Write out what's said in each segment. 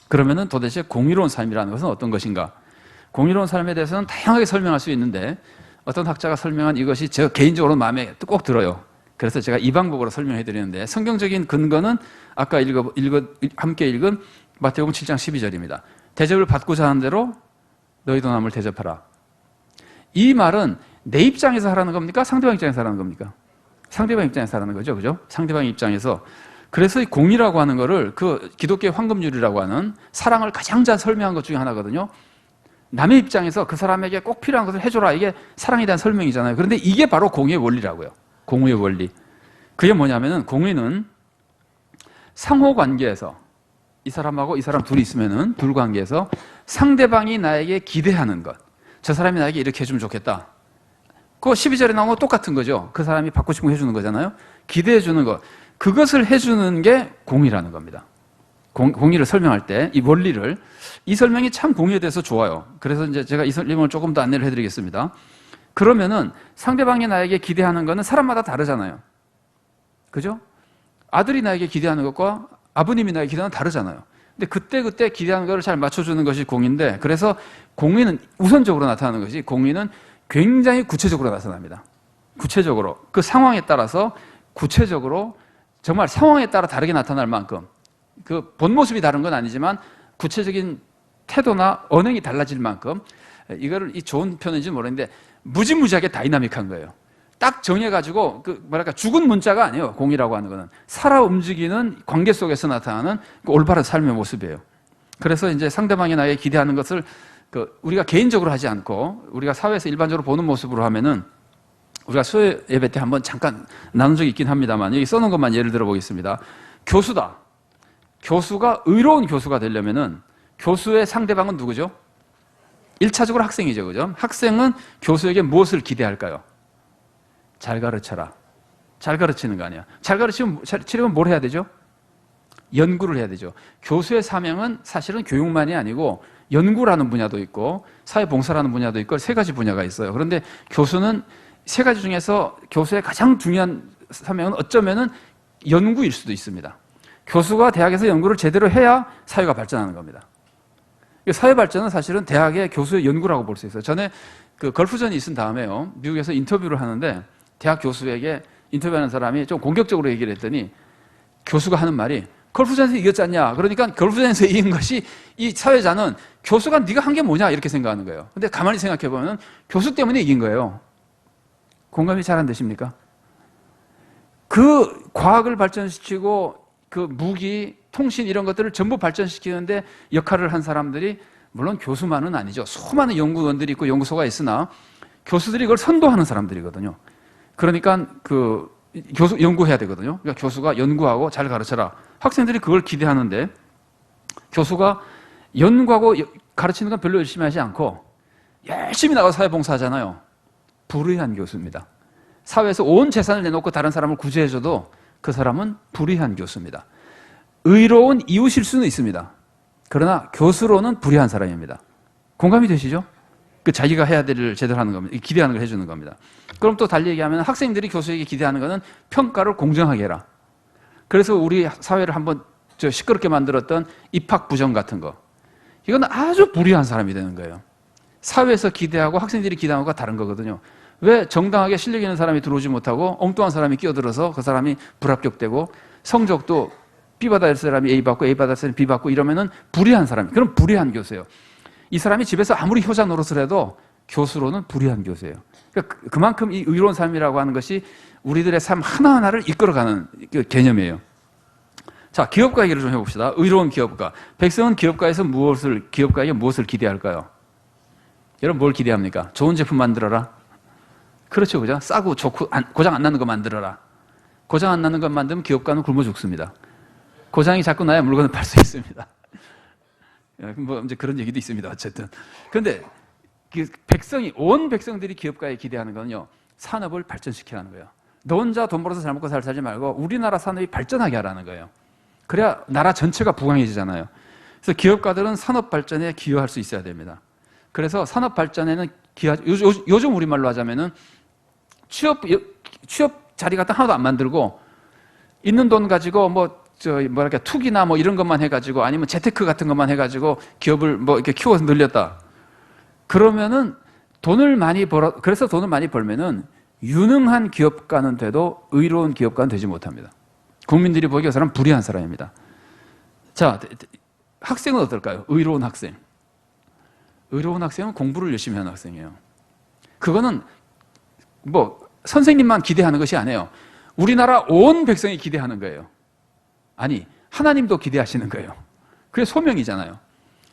그러면은 도대체 공의로운 삶이라는 것은 어떤 것인가? 공의로운 삶에 대해서는 다양하게 설명할 수 있는데 어떤 학자가 설명한 이것이 제가 개인적으로 마음에 꼭 들어요. 그래서 제가 이 방법으로 설명해 드리는데 성경적인 근거는 아까 함께 읽은 마태복음 7장 12절입니다. 대접을 받고자 하는 대로 너희도 남을 대접하라. 이 말은 내 입장에서 하라는 겁니까? 상대방 입장에서 하라는 겁니까? 상대방 입장에서 하라는 거죠. 그죠? 상대방 입장에서. 그래서 이 공의라고 하는 거를 그 기독교의 황금률이라고 하는 사랑을 가장 잘 설명한 것 중에 하나거든요. 남의 입장에서 그 사람에게 꼭 필요한 것을 해줘라. 이게 사랑에 대한 설명이잖아요. 그런데 이게 바로 공의의 원리라고요. 공의의 원리. 그게 뭐냐면은 공의는 상호 관계에서 이 사람하고 이 사람 둘이 있으면은 둘 관계에서 상대방이 나에게 기대하는 것. 저 사람이 나에게 이렇게 해주면 좋겠다. 그거 12절에 나온 거 똑같은 거죠. 그 사람이 받고 싶은 거 해주는 거잖아요. 기대해 주는 것. 그것을 해주는 게 공의라는 겁니다. 공의를 설명할 때 이 원리를, 이 설명이 참 공의에 대해서 좋아요. 그래서 이제 제가 이 설명을 조금 더 안내를 해드리겠습니다. 그러면은 상대방이 나에게 기대하는 거는 사람마다 다르잖아요. 그죠? 아들이 나에게 기대하는 것과 아버님이 나에게 기대하는 건 다르잖아요. 근데 그때 기대하는 것을 잘 맞춰주는 것이 공의인데, 그래서 공의는 우선적으로 나타나는 것이, 공의는 굉장히 구체적으로 나타납니다. 구체적으로 그 상황에 따라서 구체적으로 정말 상황에 따라 다르게 나타날 만큼, 그 본 모습이 다른 건 아니지만 구체적인 태도나 언행이 달라질 만큼, 이거를 이 좋은 표현인지 모르겠는데 무지무지하게 다이나믹한 거예요. 딱 정해가지고 죽은 문자가 아니에요. 공의라고 하는 거는 살아 움직이는 관계 속에서 나타나는 그 올바른 삶의 모습이에요. 그래서 이제 상대방이 나에게 기대하는 것을 우리가 개인적으로 하지 않고 우리가 사회에서 일반적으로 보는 모습으로 하면은, 우리가 수요 예배 때 한번 잠깐 나눈 적이 있긴 합니다만 여기 써놓은 것만 예를 들어 보겠습니다. 교수다. 교수가 의로운 교수가 되려면은 교수의 상대방은 누구죠? 1차적으로 학생이죠. 그죠? 학생은 교수에게 무엇을 기대할까요? 잘 가르쳐라. 잘 가르치는 거 아니야. 잘 가르치려면 뭘 해야 되죠? 연구를 해야 되죠. 교수의 사명은 사실은 교육만이 아니고 연구라는 분야도 있고 사회봉사라는 분야도 있고 세 가지 분야가 있어요. 그런데 교수는 세 가지 중에서 교수의 가장 중요한 사명은 어쩌면은 연구일 수도 있습니다. 교수가 대학에서 연구를 제대로 해야 사회가 발전하는 겁니다. 사회 발전은 사실은 대학의 교수의 연구라고 볼 수 있어요. 전에 그 걸프전이 있은 다음에요, 미국에서 인터뷰를 하는데 대학 교수에게 인터뷰하는 사람이 좀 공격적으로 얘기를 했더니 교수가 하는 말이, 걸프전에서 이겼지 않냐. 그러니까 걸프전에서 이긴 것이, 이 사회자는 교수가 네가 한 게 뭐냐 이렇게 생각하는 거예요. 근데 가만히 생각해 보면 교수 때문에 이긴 거예요. 공감이 잘 안 되십니까? 그 과학을 발전시키고 그 무기, 통신 이런 것들을 전부 발전시키는데 역할을 한 사람들이 물론 교수만은 아니죠. 수많은 연구원들이 있고 연구소가 있으나 교수들이 그걸 선도하는 사람들이거든요. 그러니까 교수 연구해야 되거든요. 그러니까 교수가 연구하고 잘 가르쳐라. 학생들이 그걸 기대하는데 교수가 연구하고 가르치는 건 별로 열심히 하지 않고 열심히 나가서 사회봉사하잖아요. 불의한 교수입니다. 사회에서 온 재산을 내놓고 다른 사람을 구제해줘도 그 사람은 불의한 교수입니다. 의로운 이웃일 수는 있습니다. 그러나 교수로는 불의한 사람입니다. 공감이 되시죠? 자기가 해야 될 일을 제대로 하는 겁니다. 기대하는 걸 해주는 겁니다. 그럼 또 달리 얘기하면 학생들이 교수에게 기대하는 것은 평가를 공정하게 해라. 그래서 우리 사회를 한번 시끄럽게 만들었던 입학 부정 같은 거, 이건 아주 불의한 사람이 되는 거예요. 사회에서 기대하고 학생들이 기대하는 것과 다른 거거든요. 왜 정당하게 실력 있는 사람이 들어오지 못하고 엉뚱한 사람이 끼어들어서 그 사람이 불합격되고, 성적도 B 받아야 할 사람이 A 받고 A 받아야 할 사람이 B 받고 이러면은 불의한 사람이, 그럼 불의한 교수예요. 이 사람이 집에서 아무리 효자 노릇을 해도 교수로는 불의한 교수예요. 그러니까 그만큼 이 의로운 삶이라고 하는 것이 우리들의 삶 하나하나를 이끌어가는 개념이에요. 자, 기업가 얘기를 좀 해봅시다. 의로운 기업가. 백성은 기업가에게 무엇을 기대할까요? 여러분 뭘 기대합니까? 좋은 제품 만들어라. 그렇죠, 그죠? 싸고 좋고 고장 안 나는 거 만들어라. 고장 안 나는 것 만들면 기업가는 굶어 죽습니다. 고장이 자꾸 나야 물건을 팔 수 있습니다. 뭐 이제 그런 얘기도 있습니다. 어쨌든. 그런데 온 백성들이 기업가에 기대하는 건요, 산업을 발전시키라는 거예요. 너 혼자 돈 벌어서 잘 먹고 잘 살지 말고 우리나라 산업이 발전하게 하라는 거예요. 그래야 나라 전체가 부강해지잖아요. 그래서 기업가들은 산업 발전에 기여할 수 있어야 됩니다. 그래서 산업 발전에는 요즘 우리말로 하자면은 취업 자리 같은 하나도 안 만들고 있는 돈 가지고 뭐 뭐랄까 투기나 뭐 이런 것만 해가지고 아니면 재테크 같은 것만 해가지고 기업을 뭐 이렇게 키워서 늘렸다. 그러면은 그래서 돈을 많이 벌면은 유능한 기업가는 돼도 의로운 기업가는 되지 못합니다. 국민들이 보기에 그 사람은 불의한 사람입니다. 자, 학생은 어떨까요? 의로운 학생. 의로운 학생은 공부를 열심히 하는 학생이에요. 그거는 뭐 선생님만 기대하는 것이 아니에요. 우리나라 온 백성이 기대하는 거예요. 아니, 하나님도 기대하시는 거예요. 그게 소명이잖아요.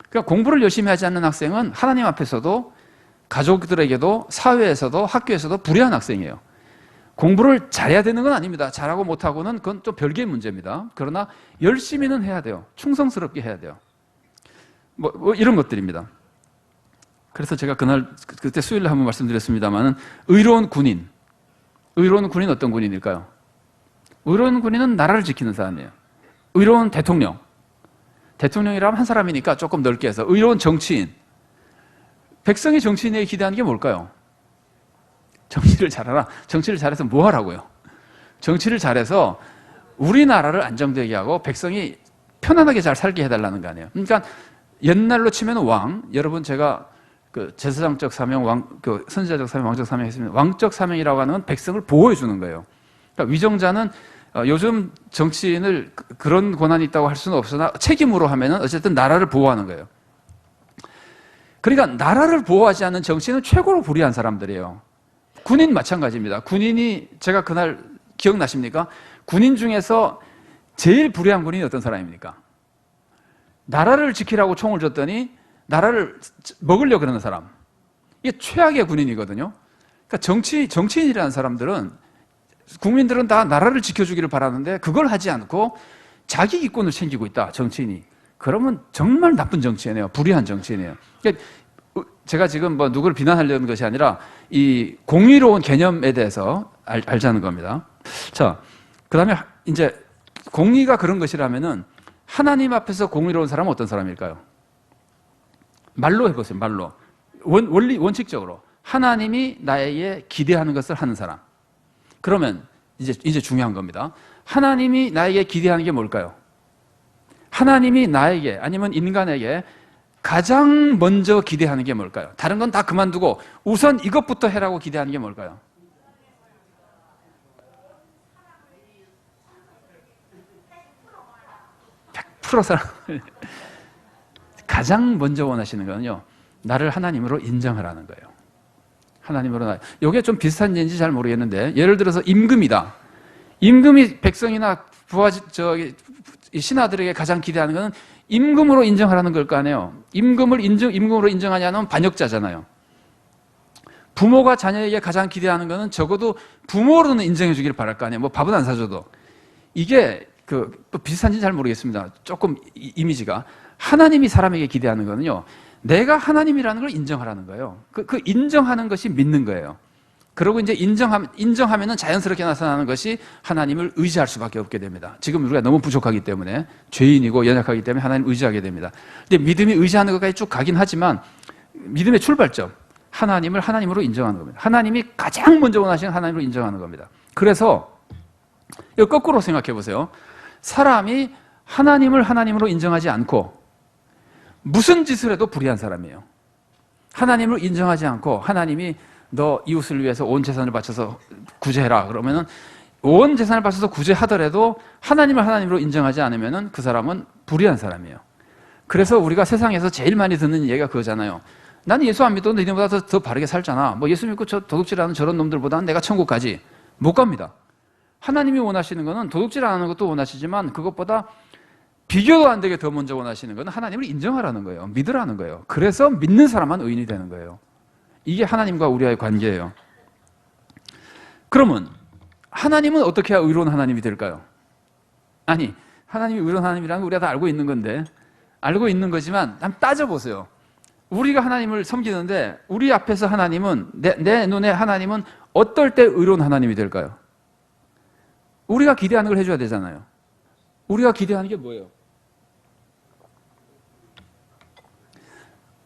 그러니까 공부를 열심히 하지 않는 학생은 하나님 앞에서도 가족들에게도 사회에서도 학교에서도 불의한 학생이에요. 공부를 잘해야 되는 건 아닙니다. 잘하고 못하고는 그건 또 별개의 문제입니다. 그러나 열심히는 해야 돼요. 충성스럽게 해야 돼요. 뭐 이런 것들입니다. 그래서 제가 그때 수요일에 한번 말씀드렸습니다만은 의로운 군인. 의로운 군인 어떤 군인일까요? 의로운 군인은 나라를 지키는 사람이에요. 의로운 대통령. 대통령이라면 한 사람이니까 조금 넓게 해서 의로운 정치인. 백성이 정치인에게 기대하는 게 뭘까요? 정치를 잘하라. 정치를 잘해서 뭐 하라고요? 정치를 잘해서 우리나라를 안정되게 하고 백성이 편안하게 잘 살게 해달라는 거 아니에요. 그러니까 옛날로 치면 왕. 여러분 제가 그 제사장적 사명, 그 선지자적 사명, 왕적 사명 했습니다. 왕적 사명이라고 하는 건 백성을 보호해 주는 거예요. 그러니까 위정자는 요즘 정치인을 그런 권한이 있다고 할 수는 없으나 책임으로 하면은 어쨌든 나라를 보호하는 거예요. 그러니까 나라를 보호하지 않는 정치인은 최고로 불의한 사람들이에요. 군인 마찬가지입니다. 군인이 제가 그날 기억나십니까? 군인 중에서 제일 불의한 군인이 어떤 사람입니까? 나라를 지키라고 총을 줬더니 나라를 먹으려고 그러는 사람. 이게 최악의 군인이거든요. 그러니까 정치인이라는 사람들은 국민들은 다 나라를 지켜주기를 바라는데 그걸 하지 않고 자기 이권을 챙기고 있다, 정치인이. 그러면 정말 나쁜 정치인이에요. 불의한 정치인이에요. 그러니까 제가 지금 뭐 누구를 비난하려는 것이 아니라 이 공의로운 개념에 대해서 알자는 겁니다. 자, 그 다음에 이제 공의가 그런 것이라면은 하나님 앞에서 공의로운 사람은 어떤 사람일까요? 말로 해보세요, 말로. 원칙적으로. 하나님이 나에게 기대하는 것을 하는 사람. 그러면 이제 중요한 겁니다. 하나님이 나에게 기대하는 게 뭘까요? 하나님이 나에게 아니면 인간에게 가장 먼저 기대하는 게 뭘까요? 다른 건 다 그만두고 우선 이것부터 해라고 기대하는 게 뭘까요? 100% 사람을 가장 먼저 원하시는 거는요, 나를 하나님으로 인정하라는 거예요. 하나님으로 이게 좀 비슷한 예인지 잘 모르겠는데, 예를 들어서 임금이다. 임금이 백성이나 신하들에게 가장 기대하는 것은 임금으로 인정하라는 걸 거 아니에요. 임금으로 인정하지 않으면 반역자잖아요. 부모가 자녀에게 가장 기대하는 것은 적어도 부모로는 인정해 주기를 바랄 거 아니에요. 뭐 밥은 안 사줘도. 이게 또 비슷한지 잘 모르겠습니다. 조금 이미지가. 하나님이 사람에게 기대하는 거는요, 내가 하나님이라는 걸 인정하라는 거예요. 그 인정하는 것이 믿는 거예요. 그리고 이제 인정하면은 자연스럽게 나타나는 것이 하나님을 의지할 수밖에 없게 됩니다. 지금 우리가 너무 부족하기 때문에, 죄인이고 연약하기 때문에 하나님을 의지하게 됩니다. 근데 믿음이 의지하는 것까지 쭉 가긴 하지만 믿음의 출발점, 하나님을 하나님으로 인정하는 겁니다. 하나님이 가장 먼저 원하시는 하나님으로 인정하는 겁니다. 그래서 이거 거꾸로 생각해 보세요. 사람이 하나님을 하나님으로 인정하지 않고 무슨 짓을 해도 불의한 사람이에요. 하나님을 인정하지 않고 하나님이 너 이웃을 위해서 온 재산을 바쳐서 구제해라 그러면은 온 재산을 바쳐서 구제하더라도 하나님을 하나님으로 인정하지 않으면은 그 사람은 불의한 사람이에요. 그래서 우리가 세상에서 제일 많이 듣는 얘기가 그거잖아요. 나는 예수 안 믿어도 너희들보다 더 바르게 살잖아. 뭐 예수 믿고 도둑질하는 저런 놈들보다는 내가 천국 가지. 못 갑니다. 하나님이 원하시는 거는 도둑질 안 하는 것도 원하시지만 그것보다 비교도 안 되게 더 먼저 원하시는 것은 하나님을 인정하라는 거예요. 믿으라는 거예요. 그래서 믿는 사람만 의인이 되는 거예요. 이게 하나님과 우리와의 관계예요. 그러면 하나님은 어떻게 해야 의로운 하나님이 될까요? 아니, 하나님이 의로운 하나님이라는 거 우리가 다 알고 있는 건데, 알고 있는 거지만 한번 따져보세요. 우리가 하나님을 섬기는데 우리 앞에서 하나님은, 내 눈에 하나님은 어떨 때 의로운 하나님이 될까요? 우리가 기대하는 걸 해줘야 되잖아요. 우리가 기대하는 게 뭐예요?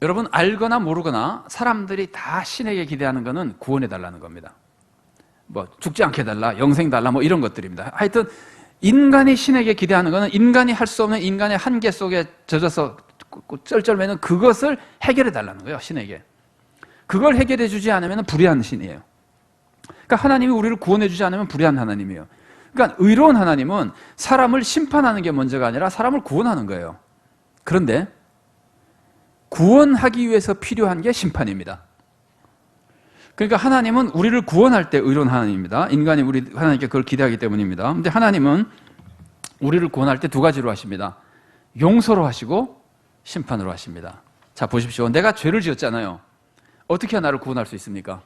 여러분, 알거나 모르거나 사람들이 다 신에게 기대하는 거는 구원해 달라는 겁니다. 뭐 죽지 않게 해달라, 영생 달라, 뭐 이런 것들입니다. 하여튼 인간이 신에게 기대하는 것은 인간이 할 수 없는 인간의 한계 속에 젖어서 쩔쩔매는 그것을 해결해 달라는 거예요, 신에게. 그걸 해결해 주지 않으면 불의한 신이에요. 그러니까 하나님이 우리를 구원해 주지 않으면 불의한 하나님이에요. 그러니까 의로운 하나님은 사람을 심판하는 게 먼저가 아니라 사람을 구원하는 거예요. 그런데 구원하기 위해서 필요한 게 심판입니다. 그러니까 하나님은 우리를 구원할 때 의로운 하나님입니다. 인간이 우리 하나님께 그걸 기대하기 때문입니다. 그런데 하나님은 우리를 구원할 때 두 가지로 하십니다. 용서로 하시고 심판으로 하십니다. 자, 보십시오. 내가 죄를 지었잖아요. 어떻게 나를 구원할 수 있습니까?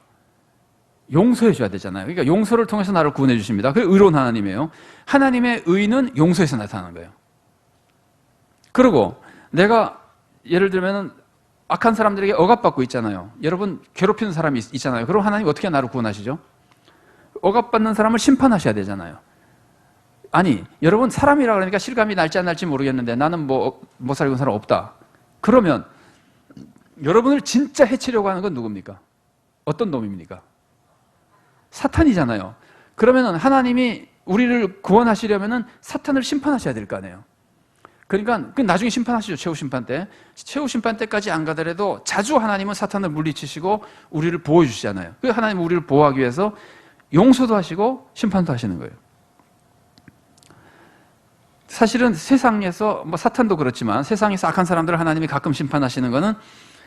용서해 줘야 되잖아요. 그러니까 용서를 통해서 나를 구원해 주십니다. 그게 의로운 하나님이에요. 하나님의 의는 용서에서 나타나는 거예요. 그리고 내가 예를 들면 악한 사람들에게 억압받고 있잖아요. 여러분 괴롭히는 사람이 있잖아요. 그럼 하나님 어떻게 나를 구원하시죠? 억압받는 사람을 심판하셔야 되잖아요. 아니, 여러분 사람이라 그러니까 실감이 날지 안 날지 모르겠는데 나는 못 살고 있는 사람 없다. 그러면 여러분을 진짜 해치려고 하는 건 누굽니까? 어떤 놈입니까? 사탄이잖아요. 그러면 하나님이 우리를 구원하시려면 사탄을 심판하셔야 될 거 아니에요. 그러니까 나중에 심판하시죠. 최후 심판 때. 최후 심판 때까지 안 가더라도 자주 하나님은 사탄을 물리치시고 우리를 보호해 주시잖아요. 그 하나님은 우리를 보호하기 위해서 용서도 하시고 심판도 하시는 거예요. 사실은 세상에서 사탄도 그렇지만 세상에서 악한 사람들을 하나님이 가끔 심판하시는 것은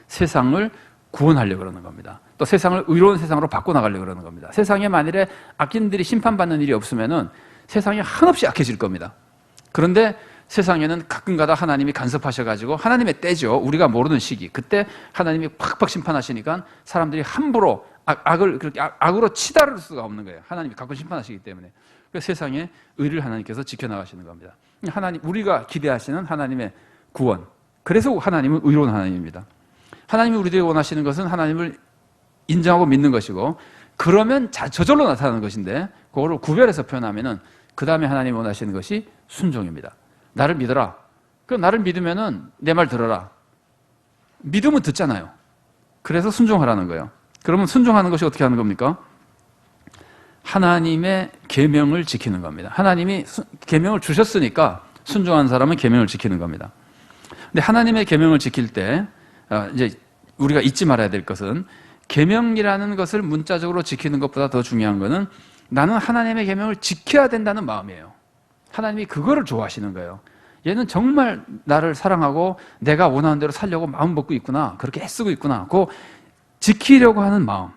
세상을 구원하려고 그러는 겁니다. 또 세상을 의로운 세상으로 바꿔나가려고 그러는 겁니다. 세상에 만일에 악인들이 심판받는 일이 없으면은 세상이 한없이 악해질 겁니다. 그런데 세상에는 가끔가다 하나님이 간섭하셔가지고 하나님의 때죠. 우리가 모르는 시기. 그때 하나님이 팍팍 심판하시니까 사람들이 함부로 악을 그렇게 악으로 치달을 수가 없는 거예요. 하나님이 가끔 심판하시기 때문에. 그래서 세상에 의를 하나님께서 지켜나가시는 겁니다. 하나님, 우리가 기대하시는 하나님의 구원. 그래서 하나님은 의로운 하나님입니다. 하나님이 우리들이 원하시는 것은 하나님을 인정하고 믿는 것이고, 그러면 저절로 나타나는 것인데, 그거를 구별해서 표현하면은 그 다음에 하나님이 원하시는 것이 순종입니다. 나를 믿어라. 그럼 나를 믿으면은 내 말 들어라. 믿으면 듣잖아요. 그래서 순종하라는 거예요. 그러면 순종하는 것이 어떻게 하는 겁니까? 하나님의 계명을 지키는 겁니다. 하나님이 계명을 주셨으니까 순종하는 사람은 계명을 지키는 겁니다. 근데 하나님의 계명을 지킬 때 이제 우리가 잊지 말아야 될 것은 계명이라는 것을 문자적으로 지키는 것보다 더 중요한 것은 나는 하나님의 계명을 지켜야 된다는 마음이에요. 하나님이 그거를 좋아하시는 거예요. 얘는 정말 나를 사랑하고 내가 원하는 대로 살려고 마음 먹고 있구나. 그렇게 애쓰고 있구나. 그 지키려고 하는 마음.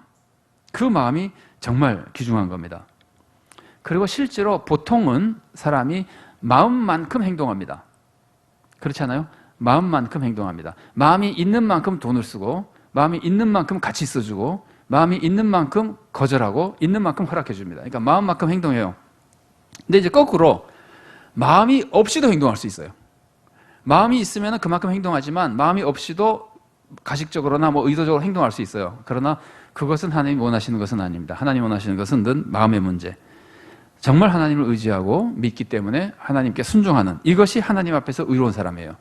그 마음이 정말 귀중한 겁니다. 그리고 실제로 보통은 사람이 마음만큼 행동합니다. 그렇지 않아요? 마음만큼 행동합니다. 마음이 있는 만큼 돈을 쓰고, 마음이 있는 만큼 같이 써주고, 마음이 있는 만큼 거절하고, 있는 만큼 허락해 줍니다. 그러니까 마음만큼 행동해요. 근데 이제 거꾸로 마음이 없이도 행동할 수 있어요. 마음이 있으면 그만큼 행동하지만 마음이 없이도 가식적으로나 의도적으로 행동할 수 있어요. 그러나 그것은 하나님이 원하시는 것은 아닙니다. 하나님이 원하시는 것은 늘 마음의 문제. 정말 하나님을 의지하고 믿기 때문에 하나님께 순종하는, 이것이 하나님 앞에서 의로운 사람이에요.